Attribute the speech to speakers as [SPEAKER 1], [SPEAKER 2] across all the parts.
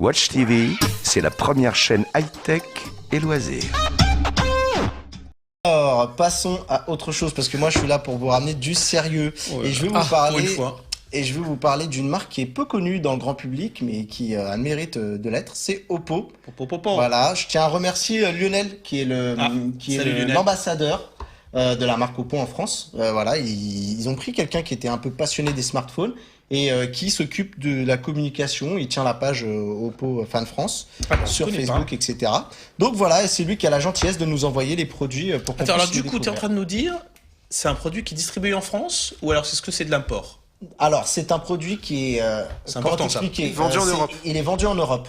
[SPEAKER 1] Watch TV, c'est la première chaîne high-tech et loisirs.
[SPEAKER 2] Alors, passons à autre chose, parce que moi je suis là pour vous ramener du sérieux.
[SPEAKER 3] Ouais.
[SPEAKER 2] Et je vais vous
[SPEAKER 3] Pour une
[SPEAKER 2] parler.
[SPEAKER 3] fois.
[SPEAKER 2] Et je vais vous parler d'une marque qui est peu connue dans le grand public, mais qui a le mérite de l'être. C'est Oppo. Voilà, je tiens à remercier Lionel, qui est l'ambassadeur de la marque Oppo en France. Voilà, ils ont pris quelqu'un qui était un peu passionné des smartphones et qui s'occupe de la communication. Il tient la page Oppo Fan France sur Facebook, etc. Donc voilà, et c'est lui qui a la gentillesse de nous envoyer les produits pour qu'on puisse
[SPEAKER 3] alors
[SPEAKER 2] les
[SPEAKER 3] du coup, tu es en
[SPEAKER 2] découvrir.
[SPEAKER 3] train de nous dire, c'est un produit qui est distribué en France ou alors est-ce que c'est de l'import?
[SPEAKER 2] Alors, c'est un produit qui est...
[SPEAKER 3] C'est important, ça.
[SPEAKER 4] Vendu en Europe.
[SPEAKER 2] Il est vendu en Europe.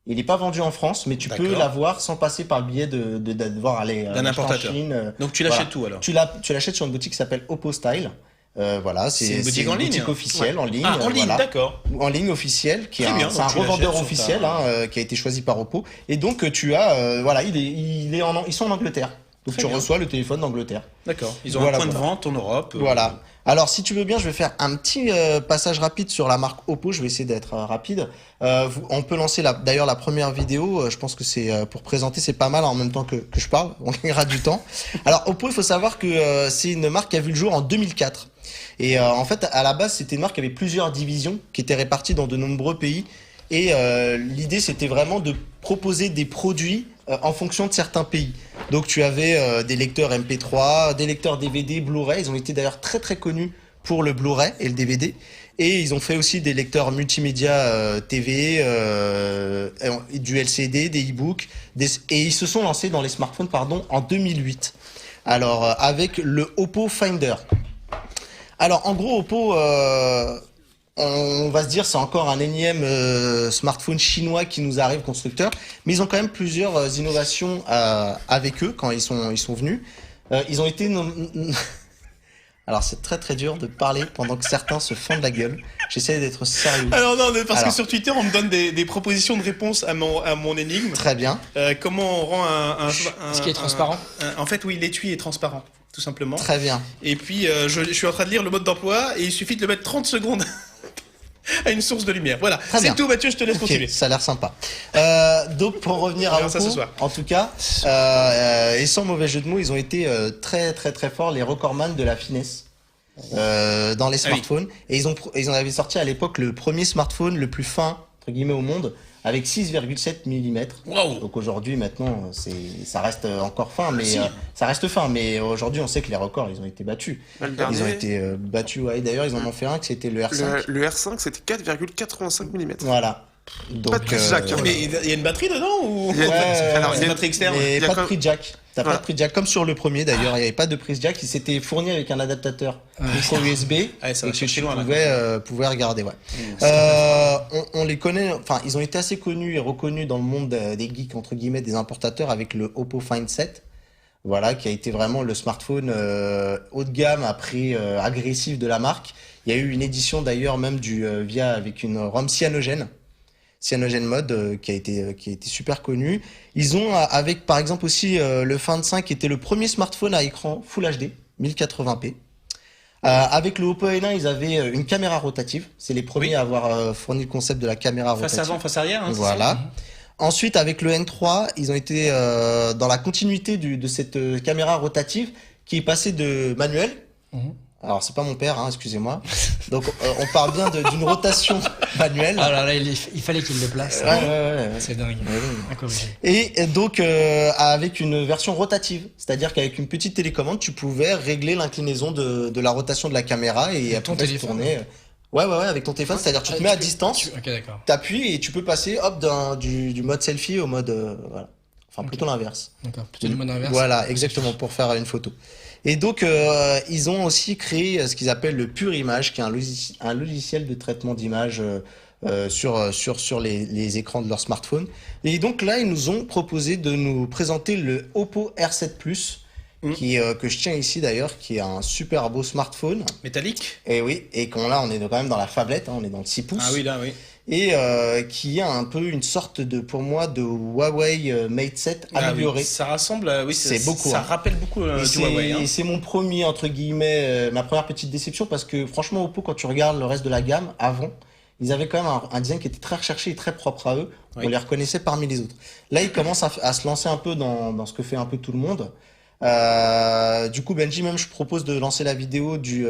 [SPEAKER 2] Il n'est pas vendu en France, mais tu peux
[SPEAKER 3] D'accord.
[SPEAKER 2] l'avoir sans passer par le biais de devoir aller
[SPEAKER 3] D'un importateur.
[SPEAKER 2] en Chine.
[SPEAKER 3] Donc tu l'achètes où alors?
[SPEAKER 2] Tu l'achètes sur une boutique qui s'appelle Oppo Style. Voilà,
[SPEAKER 3] C'est une boutique en ligne,
[SPEAKER 2] boutique officielle en ligne.
[SPEAKER 3] Ah, en ligne,
[SPEAKER 2] voilà.
[SPEAKER 3] d'accord.
[SPEAKER 2] En ligne officielle, qui est
[SPEAKER 3] Très bien,
[SPEAKER 2] c'est un
[SPEAKER 3] donc tu
[SPEAKER 2] revendeur
[SPEAKER 3] l'achètes sur ta-
[SPEAKER 2] officiel qui a été choisi par Oppo. Et donc tu as, voilà, ils sont en Angleterre. Donc
[SPEAKER 3] Très
[SPEAKER 2] tu
[SPEAKER 3] bien.
[SPEAKER 2] reçois le téléphone d'Angleterre.
[SPEAKER 3] D'accord. Ils ont
[SPEAKER 2] Voilà,
[SPEAKER 3] un point de
[SPEAKER 2] voilà.
[SPEAKER 3] vente en Europe.
[SPEAKER 2] Voilà. Alors, si tu veux bien, je vais faire un petit passage rapide sur la marque Oppo. Je vais essayer d'être rapide. On peut lancer d'ailleurs la première vidéo. Je pense que c'est pour présenter, c'est pas mal en même temps que je parle. On gagnera du temps. Alors, Oppo, il faut savoir que c'est une marque qui a vu le jour en 2004. Et en fait, à la base, c'était une marque qui avait plusieurs divisions qui étaient réparties dans de nombreux pays. Et l'idée, c'était vraiment de proposer des produits en fonction de certains pays. Donc tu avais des lecteurs MP3, des lecteurs DVD, Blu-ray. Ils ont été d'ailleurs très très connus pour le Blu-ray et le DVD. Et ils ont fait aussi des lecteurs multimédia TV, du LCD, des e-books. Et ils se sont lancés dans les smartphones en 2008. Alors avec le Oppo Finder. Alors en gros Oppo... on va se dire c'est encore un énième smartphone chinois qui nous arrive constructeur, mais ils ont quand même plusieurs innovations avec eux quand ils sont venus. Ils ont été alors c'est très très dur de parler pendant que certains se fendent la gueule. J'essaie d'être sérieux.
[SPEAKER 3] Alors non, parce
[SPEAKER 2] Alors.
[SPEAKER 3] que sur Twitter, on me donne des propositions de réponse à mon énigme.
[SPEAKER 2] Très bien.
[SPEAKER 3] Comment on rend
[SPEAKER 5] Ce qui est transparent.
[SPEAKER 3] En fait, oui, l'étui est transparent, tout simplement.
[SPEAKER 2] Très bien.
[SPEAKER 3] Et puis, je suis en train de lire le mode d'emploi et il suffit de le mettre 30 secondes à une source de lumière. Voilà,
[SPEAKER 2] Très
[SPEAKER 3] c'est
[SPEAKER 2] bien.
[SPEAKER 3] tout, Mathieu, je te laisse
[SPEAKER 2] Ok,
[SPEAKER 3] continuer.
[SPEAKER 2] ça a l'air sympa. Donc pour revenir à
[SPEAKER 3] verra ça
[SPEAKER 2] Oppo,
[SPEAKER 3] ce soir.
[SPEAKER 2] en tout cas, et sans mauvais jeu de mots, ils ont été très très très forts, les recordman de la finesse dans les smartphones. Et ils en avaient sorti à l'époque le premier smartphone le plus fin entre guillemets au monde avec 6,7 mm.
[SPEAKER 3] Waouh.
[SPEAKER 2] Donc aujourd'hui maintenant ça reste encore fin, mais
[SPEAKER 3] Si.
[SPEAKER 2] ça reste fin. Mais aujourd'hui on sait que les records ils ont été battus.
[SPEAKER 4] Le
[SPEAKER 2] Ils
[SPEAKER 4] dernier,
[SPEAKER 2] ont été battus. Ouais. D'ailleurs ils en ont fait un que c'était le R5.
[SPEAKER 4] le R5, c'était 4,85 mm.
[SPEAKER 2] Voilà. Donc,
[SPEAKER 4] Pas de prise jack, hein.
[SPEAKER 3] Mais il y a une batterie dedans ou
[SPEAKER 4] Il y a- alors,
[SPEAKER 3] c'est
[SPEAKER 4] il y
[SPEAKER 3] une
[SPEAKER 4] a-
[SPEAKER 3] batterie externe?
[SPEAKER 2] Mais
[SPEAKER 4] Il y a
[SPEAKER 2] pas de
[SPEAKER 4] comme-
[SPEAKER 2] prise jack. T'as pas
[SPEAKER 4] Voilà.
[SPEAKER 2] de prise jack comme sur le premier d'ailleurs. Il n'y avait pas de prise jack. Il s'était fourni avec un adaptateur micro USB
[SPEAKER 3] Ouais, ça
[SPEAKER 2] et
[SPEAKER 3] va
[SPEAKER 2] que
[SPEAKER 3] chercher
[SPEAKER 2] tu
[SPEAKER 3] loin, là.
[SPEAKER 2] pouvais regarder. Ouais. On les connaît. Enfin, ils ont été assez connus et reconnus dans le monde des geeks entre guillemets, des importateurs avec le Oppo Find 7. Voilà, qui a été vraiment le smartphone haut de gamme à prix agressif de la marque. Il y a eu une édition d'ailleurs même avec une ROM cyanogen mode qui a été super connu. Ils ont avec par exemple aussi le Find 5 qui était le premier smartphone à écran Full HD 1080p. Avec le Oppo N1, ils avaient une caméra rotative. C'est les premiers
[SPEAKER 3] Oui.
[SPEAKER 2] à avoir fourni le concept de la caméra
[SPEAKER 3] Face
[SPEAKER 2] rotative.
[SPEAKER 3] avant, face arrière, hein, c'est
[SPEAKER 2] Voilà.
[SPEAKER 3] ça?
[SPEAKER 2] Ensuite, avec le N3, ils ont été dans la continuité de cette caméra rotative qui est passée de manuel.
[SPEAKER 5] Mhm.
[SPEAKER 2] Alors, c'est pas mon père, hein, excusez-moi. Donc, on parle bien d'une rotation manuelle.
[SPEAKER 5] Ah là là, il fallait qu'il le place.
[SPEAKER 2] Ouais.
[SPEAKER 5] C'est dingue.
[SPEAKER 2] Ouais, ouais.
[SPEAKER 5] À corriger.
[SPEAKER 2] Et donc, avec une version rotative. C'est-à-dire qu'avec une petite télécommande, tu pouvais régler l'inclinaison de la rotation de la caméra et
[SPEAKER 5] Avec ton
[SPEAKER 2] après se
[SPEAKER 5] téléphone.
[SPEAKER 2] tourner. Ouais, avec ton téléphone. C'est-à-dire tu te mets à distance,
[SPEAKER 5] Ok, d'accord.
[SPEAKER 2] t'appuies et tu peux passer du mode selfie au mode voilà. Enfin plutôt l'inverse.
[SPEAKER 5] D'accord. Plutôt du mode inverse.
[SPEAKER 2] Voilà, exactement pour faire une photo. Et donc ils ont aussi créé ce qu'ils appellent le Pure Image, qui est un logiciel de traitement d'image sur les écrans de leur smartphone. Et donc là, ils nous ont proposé de nous présenter le Oppo R7 Plus, que je tiens ici d'ailleurs, qui est un super beau smartphone.
[SPEAKER 3] Métallique?
[SPEAKER 2] Et oui, et on est quand même dans la phablette, hein, on est dans le 6 pouces.
[SPEAKER 3] Ah oui, là, oui.
[SPEAKER 2] Et qui a un peu une sorte pour moi, de Huawei Mate 7 amélioré.
[SPEAKER 3] Oui. Ça rassemble, oui,
[SPEAKER 2] C'est beaucoup,
[SPEAKER 3] Ça
[SPEAKER 2] hein.
[SPEAKER 3] rappelle beaucoup
[SPEAKER 2] Et
[SPEAKER 3] du Huawei. Hein.
[SPEAKER 2] c'est mon premier, entre guillemets, ma première petite déception, parce que franchement, Oppo, quand tu regardes le reste de la gamme, avant, ils avaient quand même un design qui était très recherché et très propre à eux.
[SPEAKER 3] Oui.
[SPEAKER 2] On les reconnaissait parmi les autres. Là, ils commencent à se lancer un peu dans ce que fait un peu tout le monde. Du coup, Benji, même, je propose de lancer la vidéo du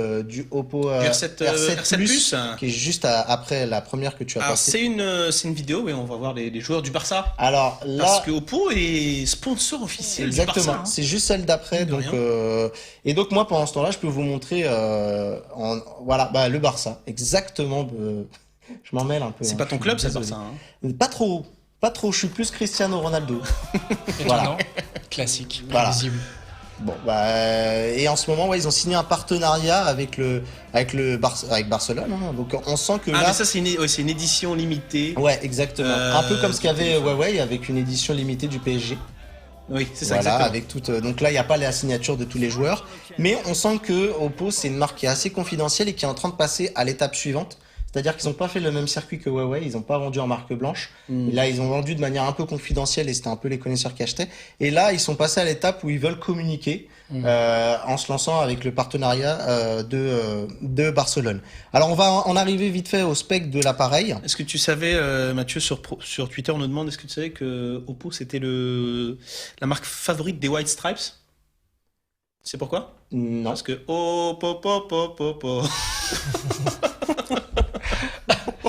[SPEAKER 2] Oppo
[SPEAKER 3] R7 Plus.
[SPEAKER 2] qui est juste après la première que tu as
[SPEAKER 3] Alors
[SPEAKER 2] passée.
[SPEAKER 3] c'est une vidéo, mais on va voir les joueurs du Barça.
[SPEAKER 2] Alors là,
[SPEAKER 3] Parce que Oppo est sponsor officiel du
[SPEAKER 2] exactement,
[SPEAKER 3] Barça. Hein.
[SPEAKER 2] c'est juste celle d'après.
[SPEAKER 3] De
[SPEAKER 2] Donc, et donc moi, pendant ce temps-là, je peux vous montrer, voilà, le Barça, exactement. Je m'en mêle un peu.
[SPEAKER 3] C'est
[SPEAKER 2] hein,
[SPEAKER 3] pas ton
[SPEAKER 2] je suis
[SPEAKER 3] club, c'est le
[SPEAKER 2] désolé.
[SPEAKER 3] Barça. Hein.
[SPEAKER 2] Pas trop. Je suis plus Cristiano Ronaldo.
[SPEAKER 5] Étonnant. Classique.
[SPEAKER 2] Voilà.
[SPEAKER 5] Prévisible.
[SPEAKER 2] Bon, et en ce moment, ouais, ils ont signé un partenariat avec Barcelone. Hein. Donc, on sent que
[SPEAKER 3] Ah,
[SPEAKER 2] là,
[SPEAKER 3] mais ça, c'est une édition limitée.
[SPEAKER 2] ouais, exactement. Un peu comme ce qu'il y avait
[SPEAKER 3] tout à fait.
[SPEAKER 2] Huawei avec une édition limitée du PSG.
[SPEAKER 3] Oui, c'est ça,
[SPEAKER 2] Voilà,
[SPEAKER 3] exactement.
[SPEAKER 2] avec toute. Donc là, il n'y a pas la signature de tous les joueurs, mais on sent que Oppo, c'est une marque qui est assez confidentielle et qui est en train de passer à l'étape suivante. C'est-à-dire qu'ils n'ont pas fait le même circuit que Huawei, ils n'ont pas vendu en marque blanche.
[SPEAKER 3] Mm.
[SPEAKER 2] Et là, ils ont vendu de manière un peu confidentielle et c'était un peu les connaisseurs qui achetaient. Et là, ils sont passés à l'étape où ils veulent communiquer en se lançant avec le partenariat de Barcelone. Alors, on va en arriver vite fait au spec de l'appareil.
[SPEAKER 3] Est-ce que tu savais, Mathieu, sur Twitter, on nous demande, est-ce que tu savais que Oppo, c'était la marque favorite des White Stripes? Tu sais pourquoi?
[SPEAKER 2] Non.
[SPEAKER 3] Parce que Oppo.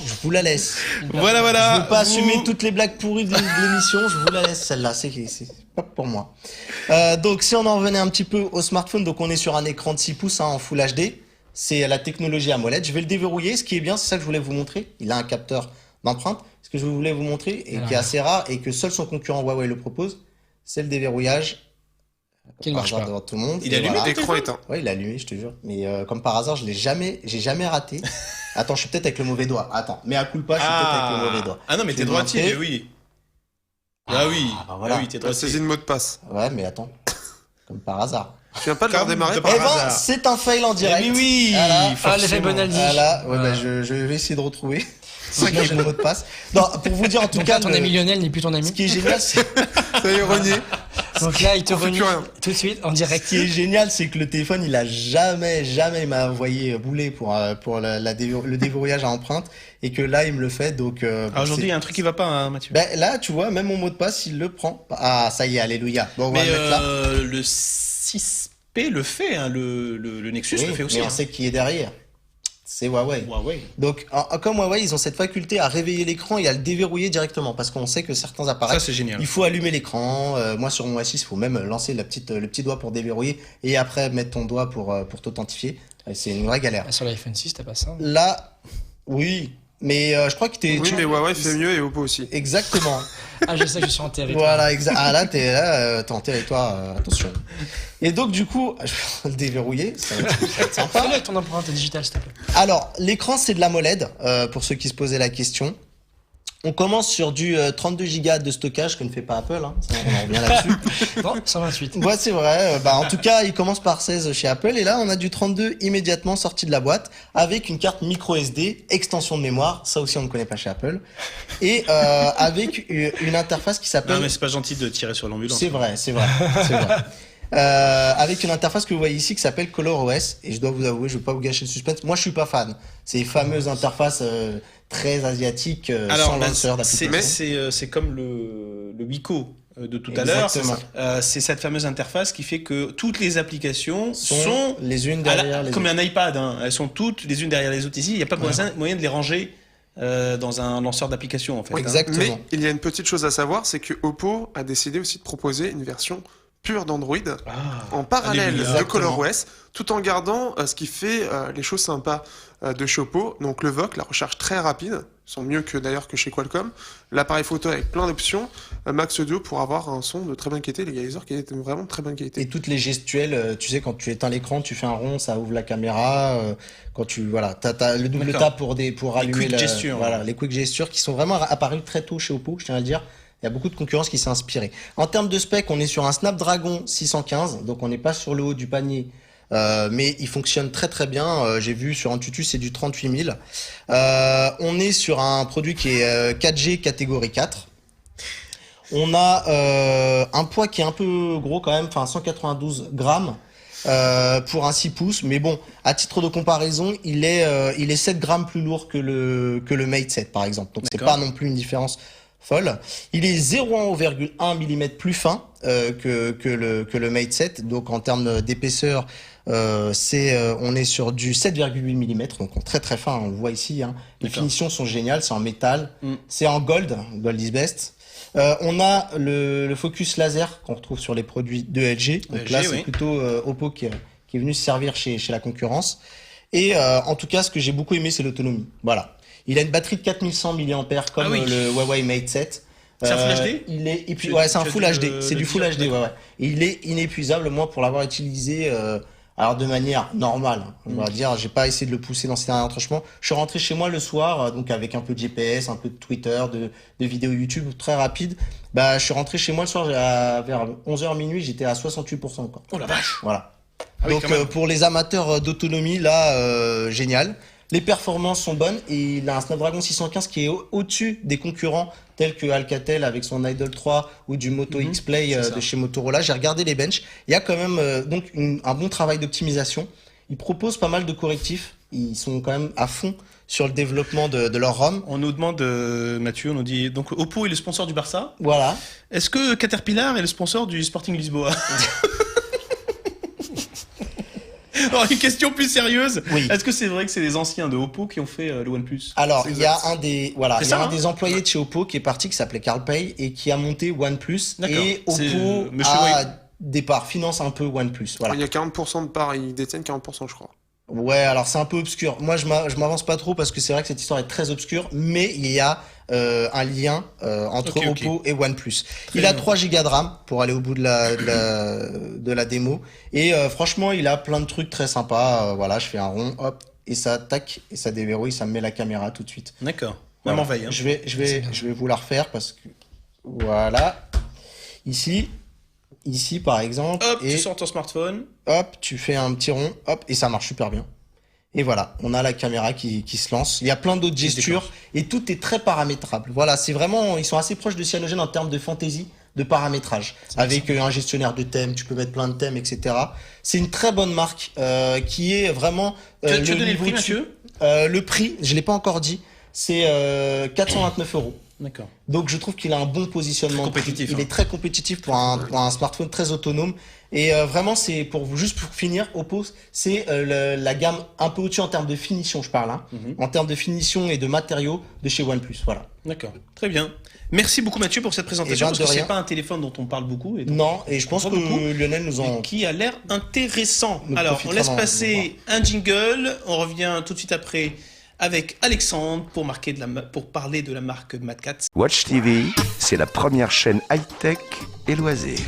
[SPEAKER 2] Je vous la laisse.
[SPEAKER 3] Voilà.
[SPEAKER 2] Je veux pas
[SPEAKER 3] Vous-
[SPEAKER 2] assumer toutes les blagues pourries de l'émission, je vous la laisse celle-là, c'est pas pour moi. Donc si on en revenait un petit peu au smartphone, donc on est sur un écran de 6 pouces en Full HD, c'est la technologie AMOLED. Je vais le déverrouiller, ce qui est bien, c'est ça que je voulais vous montrer. Il a un capteur d'empreinte. Ce que je voulais vous montrer et
[SPEAKER 5] Alors.
[SPEAKER 2] qui est assez rare et que seul son concurrent Huawei le propose, c'est le déverrouillage.
[SPEAKER 5] Qui ne
[SPEAKER 2] Par
[SPEAKER 5] marche
[SPEAKER 2] hasard
[SPEAKER 5] pas.
[SPEAKER 2] devant tout le monde.
[SPEAKER 3] Il
[SPEAKER 2] Et
[SPEAKER 3] est allumé,
[SPEAKER 2] voilà.
[SPEAKER 4] L'écran éteint.
[SPEAKER 2] Ouais, il est allumé, je te jure. Mais comme par hasard, j'ai jamais raté. Attends, je suis peut-être avec le mauvais doigt. Attends, mais à coup de pas, je suis peut-être avec le mauvais doigt.
[SPEAKER 3] Ah non, mais
[SPEAKER 2] Je
[SPEAKER 3] t'es
[SPEAKER 2] vais
[SPEAKER 3] droitier,
[SPEAKER 2] montrer.
[SPEAKER 3] mais oui. Ah oui,
[SPEAKER 2] bah voilà.
[SPEAKER 3] ah oui, t'es
[SPEAKER 4] La
[SPEAKER 3] droitier.
[SPEAKER 4] saisie de mot de passe.
[SPEAKER 2] Ouais, mais attends. Comme par hasard.
[SPEAKER 4] Tu viens pas de le
[SPEAKER 3] Comme
[SPEAKER 4] redémarrer
[SPEAKER 3] de
[SPEAKER 4] par
[SPEAKER 2] Eh
[SPEAKER 3] par
[SPEAKER 2] ben,
[SPEAKER 3] hasard.
[SPEAKER 2] c'est un fail en direct.
[SPEAKER 3] Eh mais oui,
[SPEAKER 2] Voilà.
[SPEAKER 5] Ah, l'effet
[SPEAKER 3] forcément.
[SPEAKER 5] Bonaldi.
[SPEAKER 2] Voilà, ouais,
[SPEAKER 5] Voilà.
[SPEAKER 2] je vais essayer de retrouver. Moi, j'ai le mot de passe. Non, pour vous dire en tout
[SPEAKER 5] Donc
[SPEAKER 2] cas,
[SPEAKER 5] là, ton ami Lionel n'est plus ton
[SPEAKER 2] ce
[SPEAKER 5] ami.
[SPEAKER 2] qui est génial, c'est
[SPEAKER 4] Ça y est, renié.
[SPEAKER 5] Donc là, il te
[SPEAKER 4] On fait
[SPEAKER 5] renie
[SPEAKER 4] plus rien.
[SPEAKER 5] tout de suite en
[SPEAKER 2] ce
[SPEAKER 5] direct.
[SPEAKER 2] qui est génial, c'est que le téléphone, il a jamais m'a envoyé bouler pour le déverrouillage à empreinte et que là, il me le fait. Donc
[SPEAKER 3] Ah, aujourd'hui, il y a un truc qui va pas, hein, Mathieu.
[SPEAKER 2] ben, là, tu vois, même mon mot de passe, il le prend. Ah, ça y est, alléluia. Bon, on va
[SPEAKER 3] Mais
[SPEAKER 2] le mettre là.
[SPEAKER 3] le 6P le fait, hein, le Nexus
[SPEAKER 2] Oui,
[SPEAKER 3] le fait aussi.
[SPEAKER 2] mais on
[SPEAKER 3] hein.
[SPEAKER 2] sait qui est derrière. C'est Huawei.
[SPEAKER 3] Huawei.
[SPEAKER 2] Donc, comme Huawei, ils ont cette faculté à réveiller l'écran et à le déverrouiller directement parce qu'on sait que certains appareils,
[SPEAKER 3] Ça, c'est génial.
[SPEAKER 2] il faut allumer l'écran. Moi, sur mon S6, il faut même lancer le petit doigt pour déverrouiller et après mettre ton doigt pour t'authentifier. Et c'est une vraie galère.
[SPEAKER 5] Ah, sur l'iPhone 6, t'as pas ça.
[SPEAKER 2] Là, oui, mais je crois que
[SPEAKER 4] Oui, mais Huawei fait mieux et Oppo aussi.
[SPEAKER 2] Exactement.
[SPEAKER 5] Ah, je sais que je suis en territoire.
[SPEAKER 2] Voilà, ah là, t'es en territoire, attention. Et donc, du coup, je vais le déverrouiller, ça va être sympa.
[SPEAKER 5] Fais-le avec ton empreinte digitale, s'il te plaît.
[SPEAKER 2] Alors, l'écran, c'est de l'AMOLED, pour ceux qui se posaient la question. On commence sur du 32 Go de stockage que ne fait pas Apple, hein. Ça, on en revient là-dessus.
[SPEAKER 5] Non, 128.
[SPEAKER 2] Ouais, c'est vrai. En tout cas, il commence par 16 chez Apple. Et là, on a du 32 immédiatement sorti de la boîte avec une carte micro SD, extension de mémoire. Ça aussi, on ne connaît pas chez Apple. Et avec une interface qui
[SPEAKER 3] Non,
[SPEAKER 2] s'appelle...
[SPEAKER 3] mais c'est pas gentil de tirer sur l'ambulance.
[SPEAKER 2] C'est vrai. C'est vrai. Avec une interface que vous voyez ici qui s'appelle ColorOS. Et je dois vous avouer, je vais pas vous gâcher le suspense. Moi, je suis pas fan. Ces fameuses interfaces très asiatiques sans lanceur d'application.
[SPEAKER 3] c'est comme le Wiko de tout à l'heure.
[SPEAKER 2] Exactement.
[SPEAKER 3] C'est cette fameuse interface qui fait que toutes les applications
[SPEAKER 2] Sont
[SPEAKER 3] sont
[SPEAKER 2] les unes derrière les
[SPEAKER 3] comme
[SPEAKER 2] autres.
[SPEAKER 3] un iPad. Hein. Elles sont toutes les unes derrière les autres. Ici, il n'y a pas moyen de les ranger dans un lanceur d'application en fait.
[SPEAKER 4] Oui,
[SPEAKER 3] hein.
[SPEAKER 2] Exactement.
[SPEAKER 4] Mais il y a une petite chose à savoir, c'est que Oppo a décidé aussi de proposer une version pure d'Android en parallèle
[SPEAKER 3] Alléluia.
[SPEAKER 4] de ColorOS, tout en gardant ce qui fait les choses sympas de chez Oppo. Donc le VOC, la recherche très rapide, sont mieux que d'ailleurs que chez Qualcomm. L'appareil photo avec plein d'options, Max Audio pour avoir un son de très bonne qualité, l'égaliseur qui est vraiment de très bonne qualité.
[SPEAKER 2] Et toutes les gestuelles, tu sais, quand tu éteins l'écran, tu fais un rond, ça ouvre la caméra. Quand tu t'as le double
[SPEAKER 3] D'accord.
[SPEAKER 2] tap pour allumer
[SPEAKER 3] quick gestures.
[SPEAKER 2] Voilà, les quick gestures qui sont vraiment apparues très tôt chez Oppo, je tiens à le dire. Il y a beaucoup de concurrence qui s'est inspirée. En termes de spec, on est sur un Snapdragon 615, donc on n'est pas sur le haut du panier, mais il fonctionne très très bien. J'ai vu sur Antutu, c'est du 38 000. On est sur un produit qui est 4G catégorie 4. On a un poids qui est un peu gros quand même, enfin 192 grammes. pour un 6 pouces. Mais bon, à titre de comparaison, il est 7 grammes plus lourd que le Mate 7 par exemple. Donc c'est
[SPEAKER 3] D'accord.
[SPEAKER 2] pas non plus une différence folle. Il est 0,1 mm plus fin que le Mate 7. Donc en termes d'épaisseur, on est sur du 7,8 mm, donc très très fin, on le voit ici. Hein. Les
[SPEAKER 3] D'accord.
[SPEAKER 2] finitions sont géniales, c'est en métal,
[SPEAKER 3] Mm.
[SPEAKER 2] c'est en gold is best. On a le focus laser qu'on retrouve sur les produits de LG. Donc
[SPEAKER 3] LG,
[SPEAKER 2] là, c'est
[SPEAKER 3] oui.
[SPEAKER 2] plutôt Oppo qui est venu se servir chez la concurrence. Et en tout cas, ce que j'ai beaucoup aimé, c'est l'autonomie. Voilà. Il a une batterie de 4100 mAh comme
[SPEAKER 3] Ah oui.
[SPEAKER 2] le Huawei Mate 7.
[SPEAKER 3] C'est un Full HD?
[SPEAKER 2] Il est, et puis,
[SPEAKER 3] Tu-
[SPEAKER 2] ouais, c'est un
[SPEAKER 3] tu as
[SPEAKER 2] Full
[SPEAKER 3] dû
[SPEAKER 2] HD.
[SPEAKER 3] le-
[SPEAKER 2] C'est
[SPEAKER 3] le
[SPEAKER 2] du Full
[SPEAKER 3] dire,
[SPEAKER 2] HD, ouais. Et il est inépuisable, moi, pour l'avoir utilisé, alors de manière normale. On va dire, j'ai pas essayé de le pousser dans ses derniers retranchements. Je suis rentré chez moi le soir, donc avec un peu de GPS, un peu de Twitter, de vidéos YouTube très rapide. Bah, je suis rentré chez moi le soir, vers 11h minuit, j'étais à 68%, quoi.
[SPEAKER 3] Oh la vache.
[SPEAKER 2] Voilà.
[SPEAKER 3] Ah oui,
[SPEAKER 2] Donc
[SPEAKER 3] quand même.
[SPEAKER 2] pour les amateurs d'autonomie, là, génial. Les performances sont bonnes et il a un Snapdragon 615 qui est au-dessus des concurrents tels que Alcatel avec son Idol 3 ou du Moto
[SPEAKER 3] Mhm,
[SPEAKER 2] X-Play
[SPEAKER 3] c'est ça.
[SPEAKER 2] de chez Motorola. J'ai regardé les benches. Il y a quand même donc un bon travail d'optimisation. Ils proposent pas mal de correctifs. Ils sont quand même à fond sur le développement de leur ROM.
[SPEAKER 3] On nous demande, Mathieu, on nous dit, donc Oppo est le sponsor du Barça.
[SPEAKER 2] Voilà.
[SPEAKER 3] Est-ce que Caterpillar est le sponsor du Sporting Lisboa? Alors, une question plus sérieuse.
[SPEAKER 2] Oui.
[SPEAKER 3] Est-ce que c'est vrai que c'est les anciens de Oppo qui ont fait le OnePlus?
[SPEAKER 2] Alors,
[SPEAKER 4] C'est
[SPEAKER 2] il y a
[SPEAKER 4] exact.
[SPEAKER 3] C'est
[SPEAKER 2] il y a
[SPEAKER 3] ça,
[SPEAKER 2] un
[SPEAKER 3] hein.
[SPEAKER 2] des employés de chez Oppo qui est parti, qui s'appelait Carl Pei et qui a monté OnePlus.
[SPEAKER 3] D'accord.
[SPEAKER 2] Et
[SPEAKER 3] C'est,
[SPEAKER 2] Oppo
[SPEAKER 3] monsieur
[SPEAKER 2] départ finance un peu OnePlus. Voilà.
[SPEAKER 4] Il y a 40% de parts, ils détiennent 40%, je crois.
[SPEAKER 2] Ouais, alors c'est un peu obscur. Moi, je m'avance pas trop parce que c'est vrai que cette histoire est très obscure, mais il y a un lien entre
[SPEAKER 3] Ok, ok.
[SPEAKER 2] Oppo et OnePlus.
[SPEAKER 3] Très
[SPEAKER 2] Il a
[SPEAKER 3] bien.
[SPEAKER 2] 3 Go de RAM pour aller au bout de la démo. Et franchement, il a plein de trucs très sympas. Voilà, je fais un rond, hop, et ça tac, et ça déverrouille, ça me met la caméra tout de suite.
[SPEAKER 3] D'accord.
[SPEAKER 2] Voilà.
[SPEAKER 3] Maman veille. Hein.
[SPEAKER 2] Je vais vous la refaire parce que voilà. Ici par exemple.
[SPEAKER 3] Hop,
[SPEAKER 2] et
[SPEAKER 3] tu sors ton smartphone.
[SPEAKER 2] hop, tu fais un petit rond, hop, et ça marche super bien. Et voilà, on a la caméra qui se lance. Il y a plein d'autres
[SPEAKER 3] Qui se
[SPEAKER 2] gestures et tout est très paramétrable. Voilà, c'est vraiment, ils sont assez proches de Cyanogen en termes de fantaisie, de paramétrage. Avec un gestionnaire de thèmes, tu peux mettre plein de thèmes, etc. C'est une très bonne marque qui est vraiment.
[SPEAKER 3] Tu as donné le
[SPEAKER 2] niveau
[SPEAKER 3] prix,
[SPEAKER 2] dessus.
[SPEAKER 3] Mathieu?
[SPEAKER 2] Le prix, je l'ai pas encore dit, c'est 429 €.
[SPEAKER 3] D'accord.
[SPEAKER 2] Donc je trouve qu'il a un bon positionnement.
[SPEAKER 3] Très compétitif,
[SPEAKER 2] Il
[SPEAKER 3] hein.
[SPEAKER 2] est très compétitif pour un smartphone très autonome. Et vraiment, c'est juste pour finir, Oppo, c'est la gamme un peu au-dessus en termes de finition, je parle. Hein,
[SPEAKER 3] Mhm.
[SPEAKER 2] en termes de finition et de matériaux de chez OnePlus. Voilà.
[SPEAKER 3] D'accord. Très bien. Merci beaucoup, Mathieu, pour cette présentation.
[SPEAKER 2] Eh ben,
[SPEAKER 3] Parce
[SPEAKER 2] de
[SPEAKER 3] que c'est
[SPEAKER 2] rien.
[SPEAKER 3] pas un téléphone dont on parle beaucoup. Et donc,
[SPEAKER 2] Non, et je pense
[SPEAKER 3] Pas
[SPEAKER 2] que
[SPEAKER 3] beaucoup.
[SPEAKER 2] Lionel nous en.
[SPEAKER 3] et qui a l'air intéressant.
[SPEAKER 2] Nous
[SPEAKER 3] Alors, on
[SPEAKER 2] profitera
[SPEAKER 3] laisse
[SPEAKER 2] d'en
[SPEAKER 3] passer un jingle. On revient tout de suite après avec Alexandre pour parler de la marque Mad Catz.
[SPEAKER 1] Watch TV, c'est la première chaîne high-tech et loisirs.